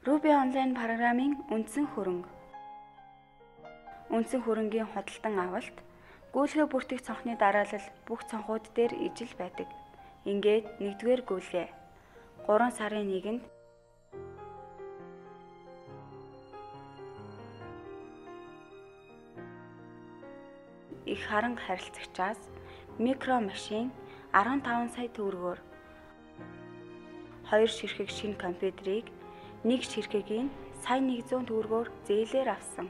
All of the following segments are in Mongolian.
Ruby онлайн программын үндсэн хөрөнгө. Үндсэн хөрөнгийн худалдан авалт, гүйлгээ бүртгэх цонхны дараалал бүх цонхууд дээр ижил байдаг. Ингээд 1-р гүйлгээ 3 сарын 1-нд их харанга харилцагчаас микро машин 15 сая төгрөгөөр 2 ширхэг шинэ компьютерийг 1 ширхэгийн сая 100 төгрөгөөр зээлээр авсан.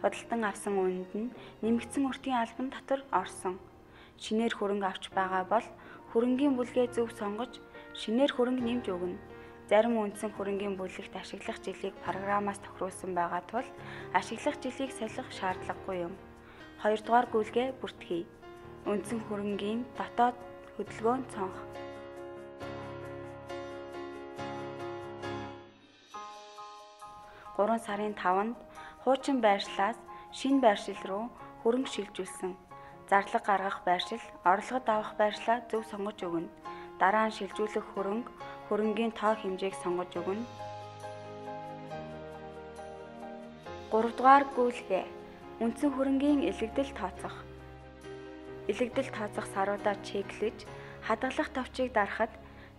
Худалдан авсан үнэнд нь нэмэгдсэн өртгийн албан татвар орсон. Шинээр хөрөнгө авч байгаа бол хөрөнгийн бүлгээ зөв сонгож шинээр хөрөнгө нэмж өгнө. Зарим үндсэн хөрөнгийн бүлэгт ашиглах жилийг программаас тохируулсан байгаа тул ашиглах жилийг солих шаардлагагүй юм. 2-р гүйлгээ бүртгэе. Үндсэн хөрөнгийн дотоод хөдөлгөөн цонх. 3 сарын 5-нд хуучин байршлаас шинэ байршил руу хөрөнгө шилжүүлсэн. Зарлага гаргах байршил, орлогод авах байршлаа зөв сонгож өгнө. Дараа нь шилжүүлэх хөрөнгийн тоо хэмжээг сонгож өгнө. 3-р гүйлгээ. Үндсэн хөрөнгийн илэгдэл тооцох. Илэгдэл тооцох саруудаа чеклэж, хадгалах товчийг дарахад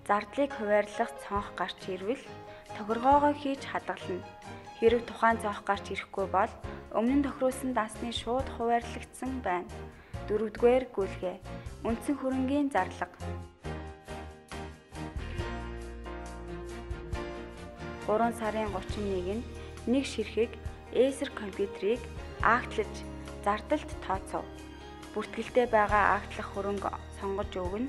зардлыг хуваарлах цонх гарч ирвэл тохиргоогоо хийж хадгална. Хэрэг тухайн цонх гарч ирэхгүй бол өмнө нь тохируулсан дансны шууд хуваарлагдсан байна. 4-р гүйлгээ. Үндсэн хөрөнгийн зарлага. 3 сарын 31-нд 1 ширхэг Acer компьютерийг актлаж зардалд тооцов. Бүртгэлтэй байгаа актлах хөрөнгө сонгож өгнө.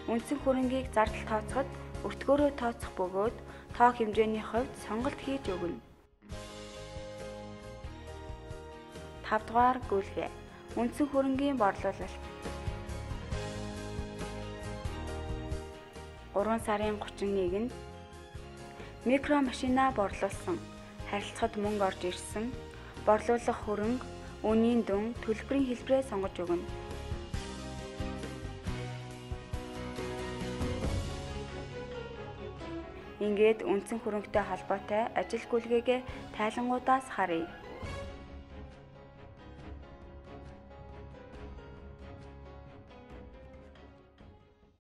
Үндсэн хөрөнгийг зардал тооцоход өртгөөрөө тооцох бөгөөд тоо хэмжээний хувьд сонголт хийж өгнө. 5-р гүйлгээ. Үндсэн хөрөнгийн борлуулалт. 3 сарын 31-нд микро машинаа борлуулсан. Харилцахад мөнгө орж ирсэн. Борлуулах хөрөнгө, үнийн дүн, төлбөрийн хэлбэрээ сонгож өгнө. Ингээд үндсэн хөрөнгөтэй холбоотой ажил гүйлгээгээ тайлангуудаас харъя.